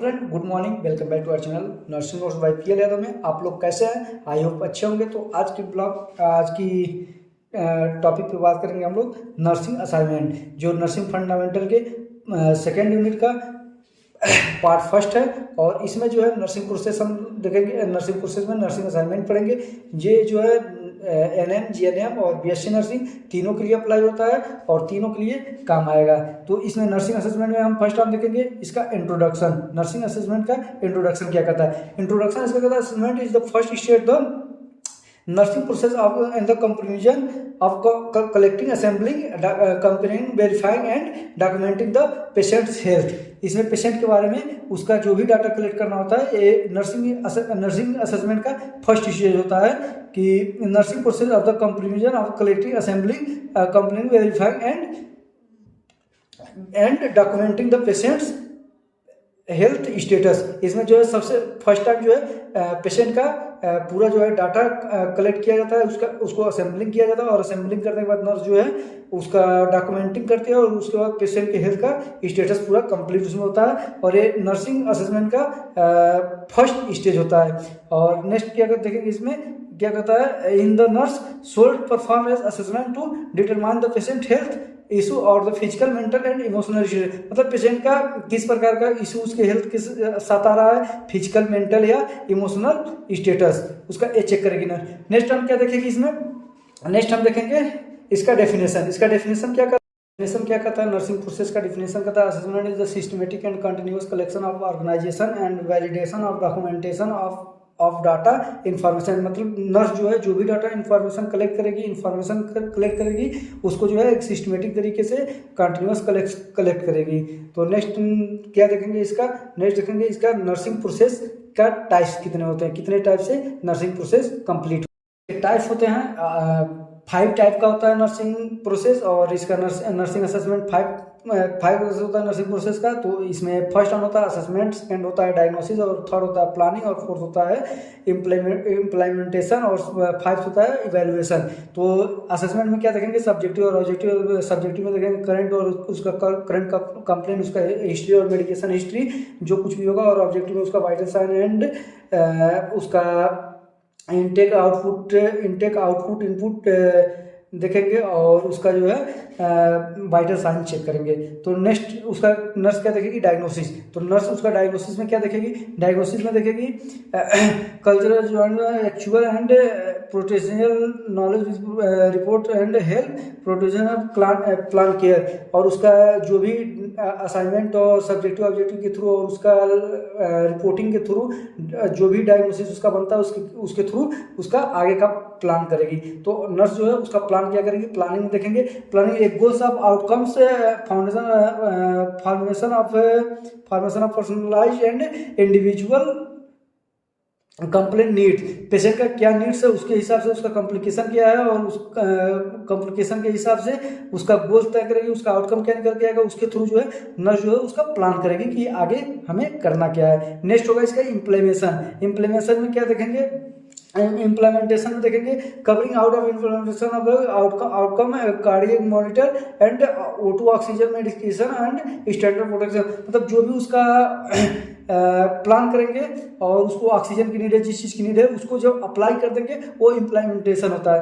Friend good morning, welcome back to our channel nursing course by PL Yadav में। आप लोग कैसे हैं? आई होप अच्छे होंगे। तो आज की टॉपिक पे बात करेंगे हम लोग नर्सिंग असाइनमेंट, जो नर्सिंग फंडामेंटल के सेकेंड यूनिट का पार्ट फर्स्ट है। और इसमें जो है नर्सिंग कोर्सेस हम देखेंगे। नर्सिंग कोर्सेज में नर्सिंग असाइनमेंट पढ़ेंगे। ये जो है एनएम, जीएनएम और बीएससी नर्सिंग तीनों के लिए अप्लाई होता है और तीनों के लिए काम आएगा। तो इसमें नर्सिंग असेसमेंट में हम फर्स्ट टाइम देखेंगे इसका इंट्रोडक्शन। नर्सिंग असेसमेंट का इंट्रोडक्शन क्या कहता है? इंट्रोडक्शन इसका कहता है assessment is the first stage the nursing process of in the conclusion of collecting, assembling, comparing, verifying and documenting the patient's health। इसमें पेशेंट के बारे में उसका जो भी डाटा कलेक्ट करना होता है, ये नर्सिंग असेसमेंट का फर्स्ट स्टेज होता है कि nursing process of the conclusion of collecting, assembling, comparing, verifying and documenting the patients health status. इसमें जो है सबसे फर्स्ट टाइम जो है पेशेंट का पूरा जो है डाटा कलेक्ट किया जाता है, उसको असेंबलिंग किया जाता है और असेंबलिंग करने के बाद नर्स जो है उसका डॉक्यूमेंटिंग करती है और उसके बाद पेशेंट के हेल्थ का स्टेटस पूरा कंप्लीट उसमें होता है। और ये नर्सिंग असेसमेंट का फर्स्ट स्टेज होता है। और नेक्स्ट क्या देखेंगे इसमें क्या कहता है, in the nurse should perform as assessment to determine the patient health issue or the physical, mental and emotional issue. मतलब पेशेंट का किस प्रकार का इशू, उसके हेल्थ किस साथ आ रहा है, फिजिकल, मेंटल या इमोशनल स्टेटस, उसका ये चेक करेगी ना। नेक्स्ट हम क्या देखेंगे इसमें? नेक्स्ट हम देखेंगे इसका डेफिनेशन। इसका डेफिनेशन क्या कहता है? नर्सिंग प्रोसेस का डेफिनेशन कहता है assessment is the systematic and continuous collection of organisation and validation of documentation of data information. मतलब नर्स जो है जो भी डाटा इन्फॉर्मेशन कलेक्ट करेगी उसको जो है एक सिस्टमेटिक तरीके से कंटिन्यूअस कलेक्ट करेगी। तो नेक्स्ट क्या देखेंगे इसका? नेक्स्ट देखेंगे इसका नर्सिंग प्रोसेस का टाइप्स कितने होते हैं, कितने टाइप से नर्सिंग प्रोसेस कंप्लीट टाइप्स होते हैं। 5 टाइप का होता है नर्सिंग प्रोसेस और इसका नर्सिंग असेसमेंट 5 होता है नर्सिंग प्रोसेस का। तो इसमें फर्स्ट होता है असेसमेंट, सेकंड होता है डायग्नोसिस और थर्ड होता है प्लानिंग और फोर्थ होता है इम्प्लीमेंटेशन और 5th होता है इवेल्युएशन। तो असेसमेंट में क्या देखेंगे? सब्जेक्टिव और ऑब्जेक्टिव। सब्जेक्टिव में देखेंगे करंट और उसका करंट कंप्लेंट, उसका हिस्ट्री और मेडिकेशन हिस्ट्री जो कुछ भी होगा। और ऑब्जेक्टिव में उसका वाइटल साइन एंड उसका इनटेक आउटपुट इनपुट देखेंगे और उसका जो है वाइटल साइन चेक करेंगे। तो नेक्स्ट उसका नर्स क्या देखेगी? डायग्नोसिस। तो नर्स उसका डायग्नोसिस में क्या देखेगी? डायग्नोसिस में देखेगी cultural, actual and protectional knowledge report and health protection plan care. और उसका जो भी असाइनमेंट और सब्जेक्टिव ऑब्जेक्टिव के थ्रू और उसका रिपोर्टिंग के थ्रू जो भी डायग्नोसिस उसका बनता है उसके थ्रू उसका आगे का प्लान करेगी। तो नर्स जो है उसका प्लान क्या करेगी? प्लानिंग देखेंगे। प्लानिंग एक goals of outcomes, formation of personalised and individual complaint need. Patient का क्या नीड्स है उसके हिसाब से उसका कॉम्प्लिकेशन क्या है और उस कॉम्प्लिकेशन के हिसाब से उसका गोल तय करेगी, उसका आउटकम क्या निकल के आएगा। उसके थ्रू जो है नर्स जो है उसका प्लान करेगी कि आगे हमें करना क्या है। नेक्स्ट होगा इसका इम्प्लीमेंटेशन में क्या देखेंगे? इम्प्लीमेंटेशन में देखेंगे covering out of implementation of outcome cardiac monitor and O2 oxygen medication and standard protection. मतलब जो भी उसका प्लान करेंगे और उसको ऑक्सीजन की नीड है, जिस चीज़ की नीड है उसको जब अप्लाई कर देंगे वो इम्प्लीमेंटेशन होता है।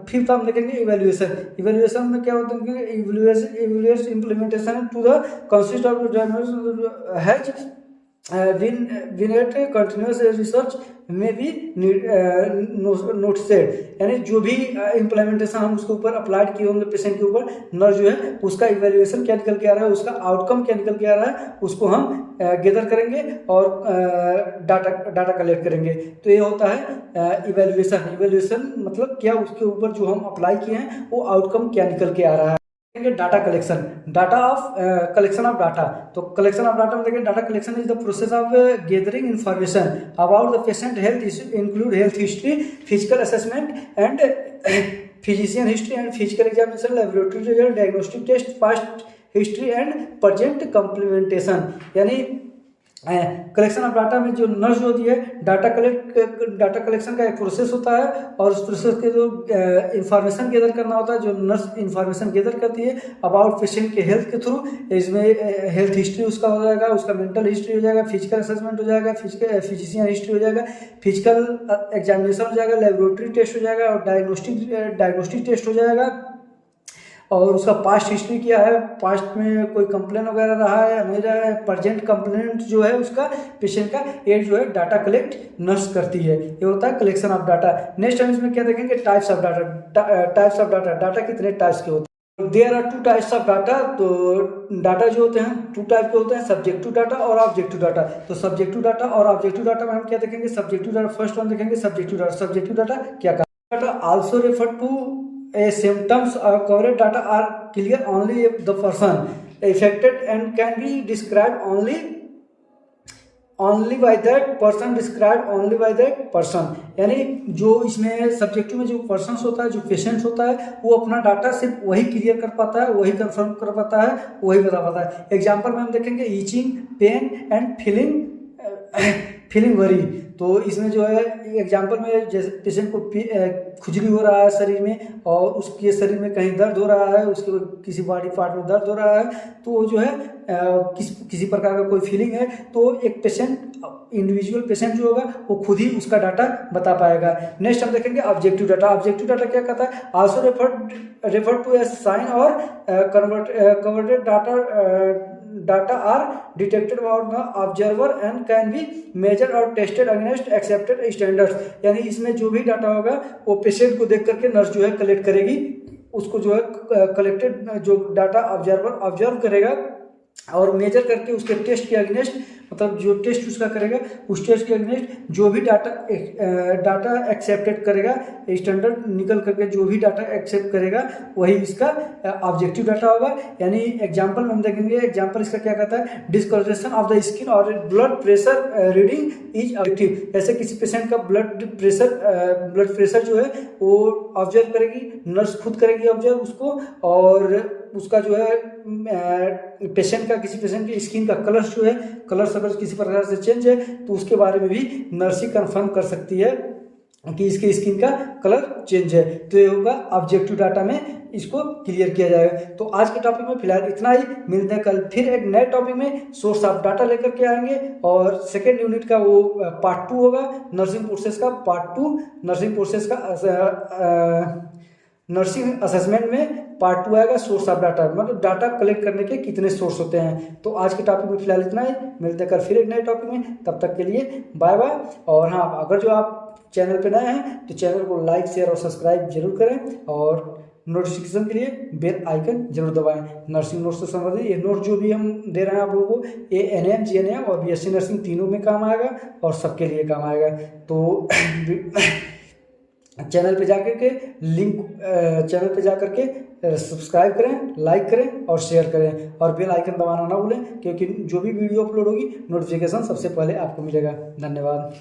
फिफ्थ हम देखेंगे इवेल्युएशन में क्या होता है? Evaluate implementation to the consist of has विनेट कंटिन्यूस रिसर्च में भी नोट सेट। यानी जो भी इम्प्लीमेंटेशन हम उसके ऊपर अप्लाइड किए होंगे पेशेंट के ऊपर, नर्स जो है उसका इवेल्युएशन क्या निकल के आ रहा है, उसका आउटकम क्या निकल के आ रहा है, उसको हम गैदर करेंगे और डाटा कलेक्ट करेंगे। तो ये होता है इवेल्युएशन मतलब क्या उसके ऊपर जो हम अप्लाई किए हैं वो आउटकम क्या निकल के आ रहा है। Data collection, collection of data. तो कलेक्शन ऑफ डाटा में देखिए data collection is the process of gathering information about the patient health issue include health history, physical assessment and physician history and physical examination, laboratory result, diagnostic test, past history and present complementation. यानी collection of data में जो nurse होती है data collection का एक process होता है, और उस प्रोसेस के जो इंफॉर्मेशन गैदर करना होता है, जो नर्स इंफॉर्मेशन गैदर करती है अबाउट पेशेंट के हेल्थ के थ्रू। इसमें हेल्थ हिस्ट्री उसका हो जाएगा, उसका मेंटल हिस्ट्री हो जाएगा, फिजिकल असेसमेंट हो जाएगा, फिजिशियन हिस्ट्री हो जाएगा, फिजिकल एग्जामिनेशन हो जाएगा, लेबोरेटरी टेस्ट हो जाएगा, और डायग्नोस्टिक टेस्ट हो जाएगा, और उसका पास्ट हिस्ट्री क्या है, पास्ट में कोई कंप्लेन वगैरह रहा है नहीं रहा है, प्रेजेंट कंप्लेंट जो है उसका पेशेंट का ये जो है डाटा कलेक्ट नर्स करती है। ये होता है कलेक्शन ऑफ डाटा। नेक्स्ट हम इसमें क्या देखेंगे, टाइप्स ऑफ डाटा। डाटा कितने टाइप्स के होते हैं? There are 2 types of data. तो डाटा जो होते हैं 2 टाइप के होते हैं, सब्जेक्टिव डाटा और ऑब्जेक्टिव डाटा। तो सब्जेक्टिव डाटा और ऑब्जेक्टिव डाटा में हम क्या देखेंगे, सब्जेक्टिव डाटा फर्स्ट हम देखेंगे। सब्जेक्टिव डाटा क्या data also refer to a symptoms or covered data are clear only if the person affected and can be described only by that person। यानी जो इसमें सब्जेक्टिव में जो पर्सन्स होता है, जो पेशेंट्स होता है, वो अपना डाटा सिर्फ वही क्लियर कर पाता है, वही कंफर्म कर पाता है, वही बता पाता है। एग्जाम्पल में हम देखेंगे itching, pain and feeling worry. तो इसमें जो है एग्जाम्पल में जैसे पेशेंट को खुजली हो रहा है शरीर में, और उसके शरीर में कहीं दर्द हो रहा है, उसके किसी बॉडी पार्ट में दर्द हो रहा है, तो जो है किसी प्रकार का कोई फीलिंग है, तो एक इंडिविजुअल पेशेंट जो होगा वो खुद ही उसका डाटा बता पाएगा। नेक्स्ट हम देखेंगे ऑब्जेक्टिव डाटा। ऑब्जेक्टिव डाटा क्या कहता है, also refer to a sign or converted data are detected about the observer and can be measure or tested against accepted standards. यानी इसमें जो भी डाटा होगा वो पेशेंट को देख करके नर्स जो है कलेक्ट करेगी, उसको जो है कलेक्टेड जो डाटा ऑब्जर्व करेगा और मेजर करके उसके टेस्ट के अगेंस्ट, मतलब जो टेस्ट उसका करेगा उस टेस्ट के अगेंस्ट जो भी डाटा एक्सेप्टेड करेगा, स्टैंडर्ड निकल करके जो भी डाटा एक्सेप्ट करेगा वही इसका ऑब्जेक्टिव डाटा होगा। यानी एग्जांपल में हम देखेंगे, एग्जांपल इसका क्या कहता है, डिस्कलरेशन ऑफ द स्किन और blood pressure reading is objective. ऐसे किसी पेशेंट का ब्लड प्रेशर जो है वो ऑब्जर्व करेगी, नर्स खुद करेगी ऑब्जर्व उसको, और उसका जो है किसी पेशेंट की स्किन का कलर जो है, कलर अगर किसी प्रकार से चेंज है तो उसके बारे में भी नर्स ही कंफर्म कर सकती है कि इसके स्किन का कलर चेंज है। तो ये होगा ऑब्जेक्टिव डाटा में, इसको क्लियर किया जाएगा। तो आज के टॉपिक में फिलहाल इतना ही। मिलते हैं कल फिर एक नए टॉपिक में, सोर्स ऑफ डाटा लेकर के आएंगे, और सेकेंड यूनिट का वो पार्ट 2 होगा, नर्सिंग प्रोसेस का पार्ट 2, नर्सिंग असेसमेंट में पार्ट 2 आएगा, सोर्स ऑफ डाटा, मतलब डाटा कलेक्ट करने के कितने सोर्स होते हैं। तो आज के टॉपिक में फिलहाल इतना ही। मिलते हैं कल फिर एक नए टॉपिक में, तब तक के लिए बाय बाय। और हाँ, अगर जो आप चैनल पे नए हैं तो चैनल को लाइक, शेयर और सब्सक्राइब जरूर करें, और नोटिफिकेशन के लिए बेल आइकन जरूर दबाएं। नर्सिंग नोट्स से संबंधित ये नोट जो भी हम दे रहे हैं आप लोगों को, ये NAM, GNAM और BSc नर्सिंग तीनों में काम आएगा और सबके लिए काम आएगा। तो चैनल पे जाकर के चैनल पे जाकर के सब्सक्राइब करें, लाइक करें और शेयर करें, और बेल आइकन दबाना ना भूलें, क्योंकि जो भी वीडियो अपलोड होगी नोटिफिकेशन सबसे पहले आपको मिलेगा। धन्यवाद।